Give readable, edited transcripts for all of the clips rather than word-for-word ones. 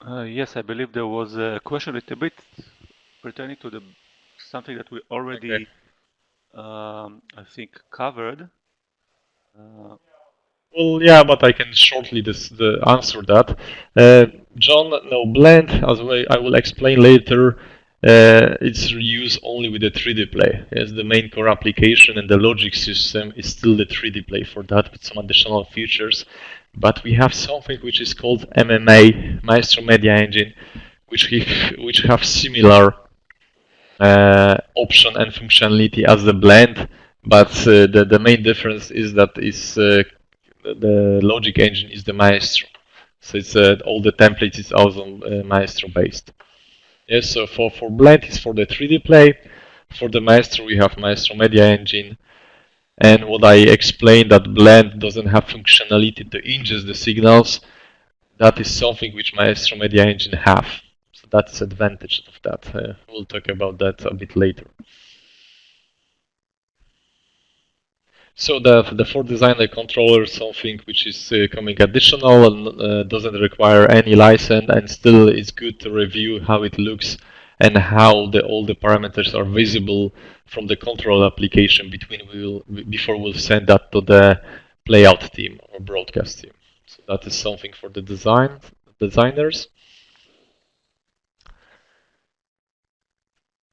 Yes, I believe there was a question a little bit pertaining to the something that we Okay. already, I think, covered. Well, yeah, but I can shortly answer that. John, no, blend, as I will explain later, it's used only with the 3D play. Yes, the main core application and the logic system is still the 3D play for that with some additional features. But we have something which is called MMA, Maestro Media Engine, which have similar option and functionality as the blend, but the main difference is that the logic engine is the Maestro. So it's all the templates is also Maestro based. Yes, so for blend is for the 3D play. For the Maestro we have Maestro Media Engine. And what I explained that blend doesn't have functionality to ingest the signals, that is something which Maestro Media Engine have. So that's advantage of that. We'll talk about that a bit later. So the for designer controller is something which is coming additional and doesn't require any license, and still it's good to review how it looks and how all the parameters are visible from the control application before we'll send that to the playout team or broadcast team. So that is something for the designers.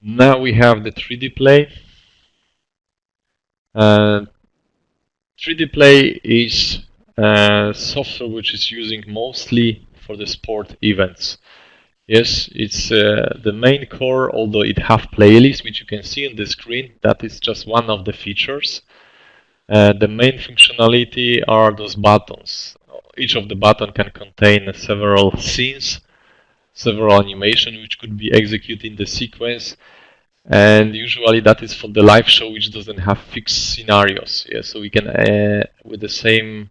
Now we have the 3D play. 3D Play is software which is using mostly for the sport events. Yes, it's the main core, although it have playlists which you can see on the screen. That is just one of the features. The main functionality are those buttons. Each of the button can contain several scenes, several animation which could be executed in the sequence, and usually that is for the live show which doesn't have fixed scenarios. Yeah, so we can with the same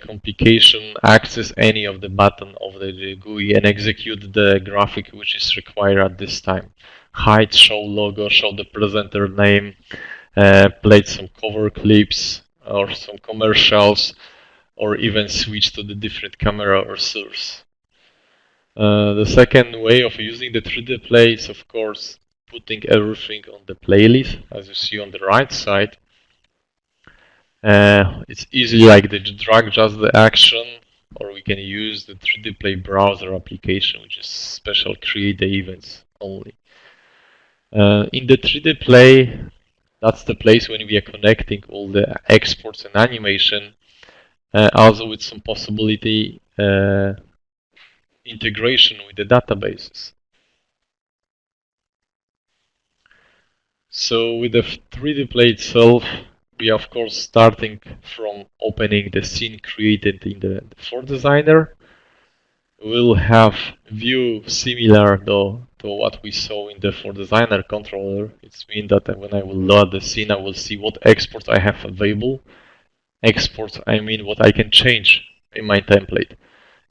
complication access any of the button of the GUI and execute the graphic which is required at this time. Hide, show logo, show the presenter name, play some cover clips or some commercials, or even switch to the different camera or source. The second way of using the 3D play is of course putting everything on the playlist, as you see on the right side. It's easy like the drag just the action, or we can use the 3D Play browser application, which is special create the events only. In the 3D Play, that's the place when we are connecting all the exports and animation, also with some possibility integration with the databases. So with the 3D Play itself, we are of course starting from opening the scene created in the 4Designer. We'll have view similar though to what we saw in the 4Designer controller. It means that when I will load the scene, I will see what exports I have available. Exports, I mean what I can change in my template.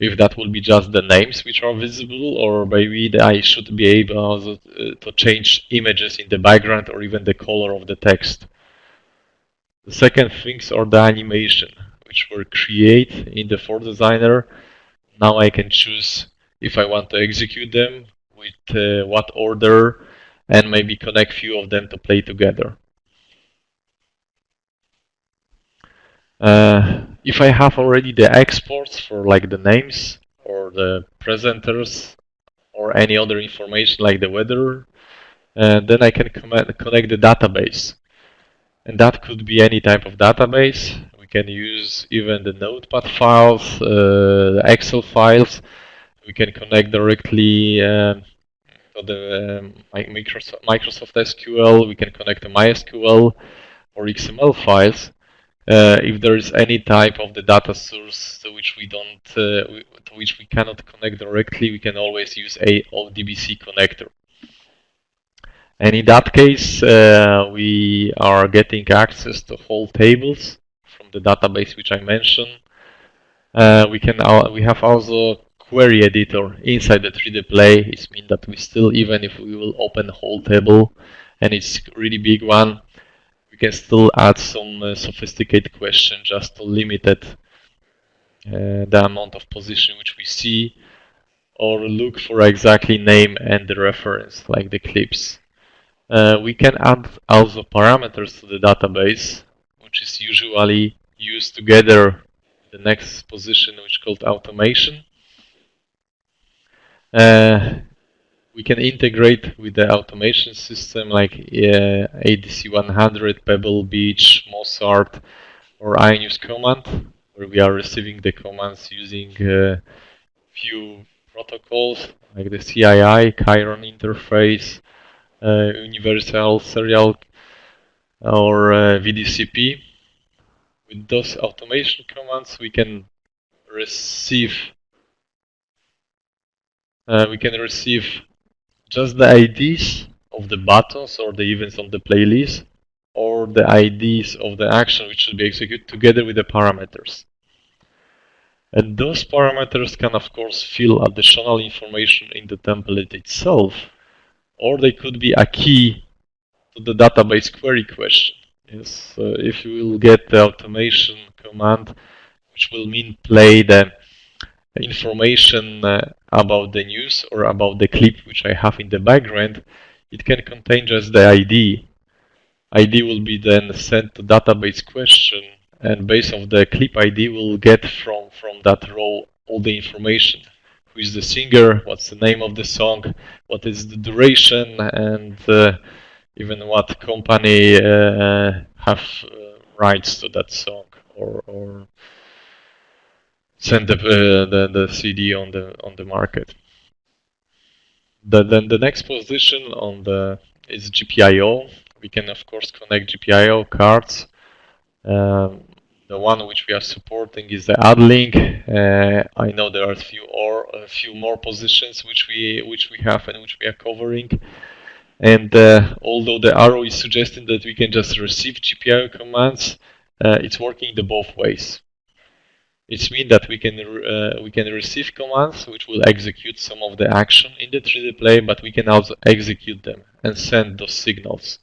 If that will be just the names which are visible, or maybe I should be able also to change images in the background or even the color of the text. The second things are the animation, which were created in the 4Designer. Now I can choose if I want to execute them, with what order, and maybe connect few of them to play together. If I have already the exports for like the names or the presenters or any other information like the weather, then I can connect the database. And that could be any type of database. We can use even the Notepad files, the Excel files. We can connect directly to the Microsoft SQL. We can connect to MySQL or XML files. If there is any type of the data source to which we don't, to which we cannot connect directly, we can always use a ODBC connector. And in that case, we are getting access to whole tables from the database which I mentioned. We have also query editor inside the 3D Play. It means that we still, even if we will open a whole table and it's a really big one, we can still add some sophisticated question just to limit it, the amount of position which we see, or look for exactly name and the reference, like the clips. We can add also parameters to the database, which is usually used together with the next position, which is called automation. We can integrate with the automation system like ADC 100, Pebble Beach, Mozart, or iNews command, where we are receiving the commands using few protocols like the CII, Chiron interface, Universal Serial, or VDCP. With those automation commands, we can receive just the IDs of the buttons or the events on the playlist, or the IDs of the action which should be executed together with the parameters. And those parameters can of course fill additional information in the template itself, or they could be a key to the database query question. Yes, if you will get the automation command, which will mean play the information about the news or about the clip which I have in the background, it can contain just the ID. ID will be then sent to database question, and based on the clip ID, we'll get from that row all the information. Who is the singer, what's the name of the song, what is the duration, and even what company have rights to that song, or send the CD on the market. Then the next position is GPIO. We can of course connect GPIO cards. The one which we are supporting is the AddLink. I know there are a few more positions which we have and which we are covering. And although the arrow is suggesting that we can just receive GPIO commands, it's working the both ways. It means that we can receive commands which will execute some of the action in the 3D play, but we can also execute them and send those signals.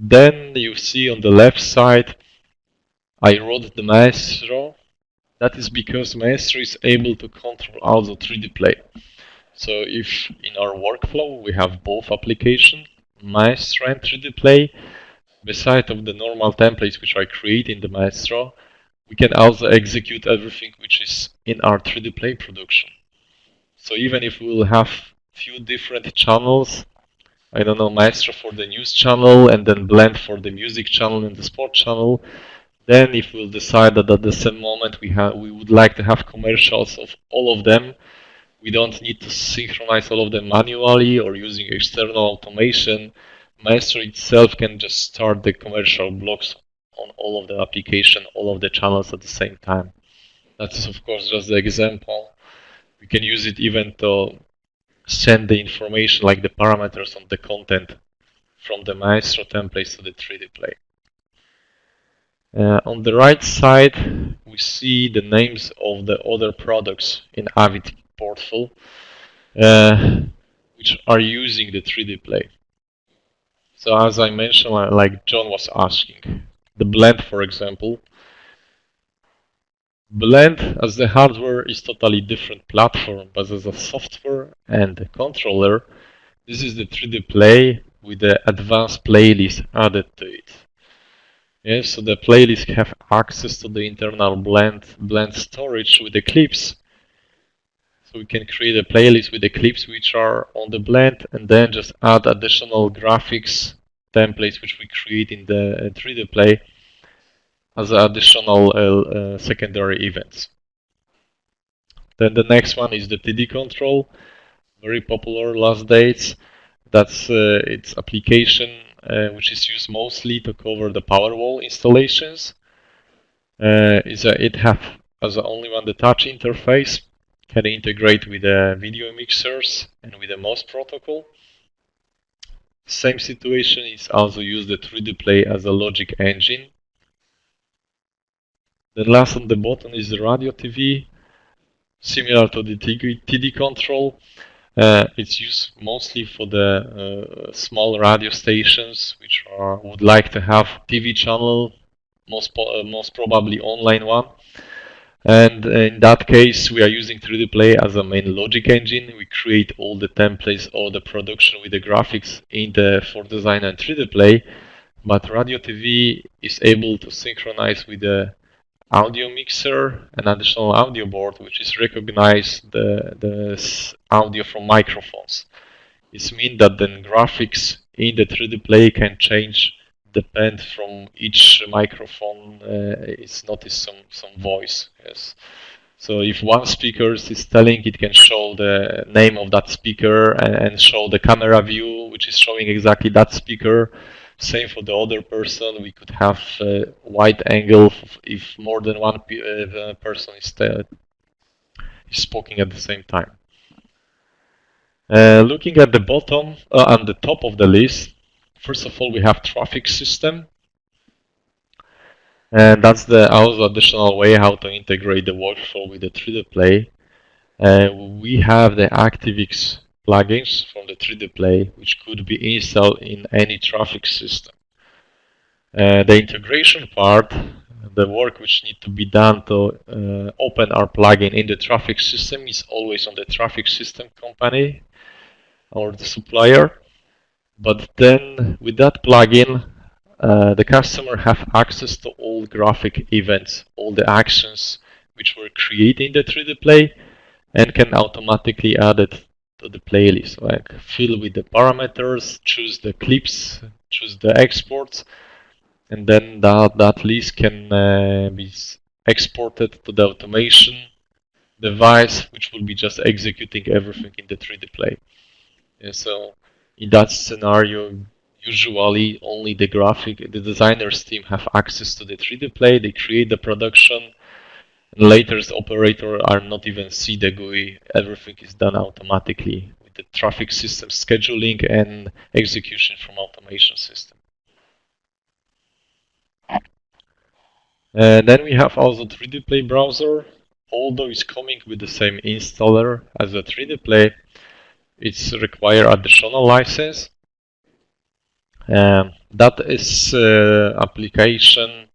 Then you see on the left side, I wrote the Maestro. That is because Maestro is able to control also 3D play. So if in our workflow we have both applications, Maestro and 3D play, beside of the normal templates which I create in the Maestro, we can also execute everything which is in our 3D play production. So even if we will have few different channels, I don't know, Maestro for the news channel and then Blend for the music channel and the sport channel, then if we'll decide that at the same moment we would like to have commercials of all of them, we don't need to synchronize all of them manually or using external automation. Maestro itself can just start the commercial blocks on all of the application, all of the channels at the same time. That is of course just the example. We can use it even to send the information like the parameters on the content from the Maestro templates to the 3D play. On the right side, we see the names of the other products in Avid portfolio, which are using the 3D play. So as I mentioned, like John was asking, the Blend, for example. Blend as the hardware is totally different platform, but as a software and the controller, this is the 3D play with the advanced playlist added to it. Yes, so the playlist have access to the internal blend storage with the clips. So we can create a playlist with the clips which are on the Blend, and then just add additional graphics templates which we create in the 3D play as additional secondary events. Then the next one is the TD control, very popular last days. That's its application which is used mostly to cover the Powerwall installations. It have as only one the touch interface, can integrate with the video mixers and with the MOS protocol. Same situation is also used the 3D play as a logic engine. The last on the bottom is the radio TV, similar to the TD control. It's used mostly for the small radio stations which would like to have TV channel most probably online one. And in that case, we are using 3D Play as a main logic engine. We create all the templates or the production with the graphics in the 4Design and 3D Play. But Radio TV is able to synchronize with the audio mixer and additional audio board, which is recognize the audio from microphones. It means that then graphics in the 3D Play can change depend from each microphone is noticed some voice. Yes. So if one speaker is telling, it can show the name of that speaker and show the camera view, which is showing exactly that speaker. Same for the other person. We could have a wide angle if more than one person is speaking at the same time. Looking at the bottom and the top of the list, first of all, we have traffic system. And that's the also additional way how to integrate the workflow with the 3D Play. We have the ActiveX plugins from the 3D Play, which could be installed in any traffic system. The integration part, the work which needs to be done to open our plugin in the traffic system is always on the traffic system company or the supplier. But then with that plugin, the customer have access to all graphic events, all the actions which were created in the 3D Play, and can automatically add it to the playlist. Like fill with the parameters, choose the clips, choose the exports, and then that list can be exported to the automation device, which will be just executing everything in the 3D Play. And so in that scenario, usually only the designers team have access to the 3D Play. They create the production, and later the operator are not even see the GUI. Everything is done automatically with the traffic system scheduling and execution from automation system. Then we have also 3D Play browser. Although it's coming with the same installer as the 3D Play, it's require additional license. That is application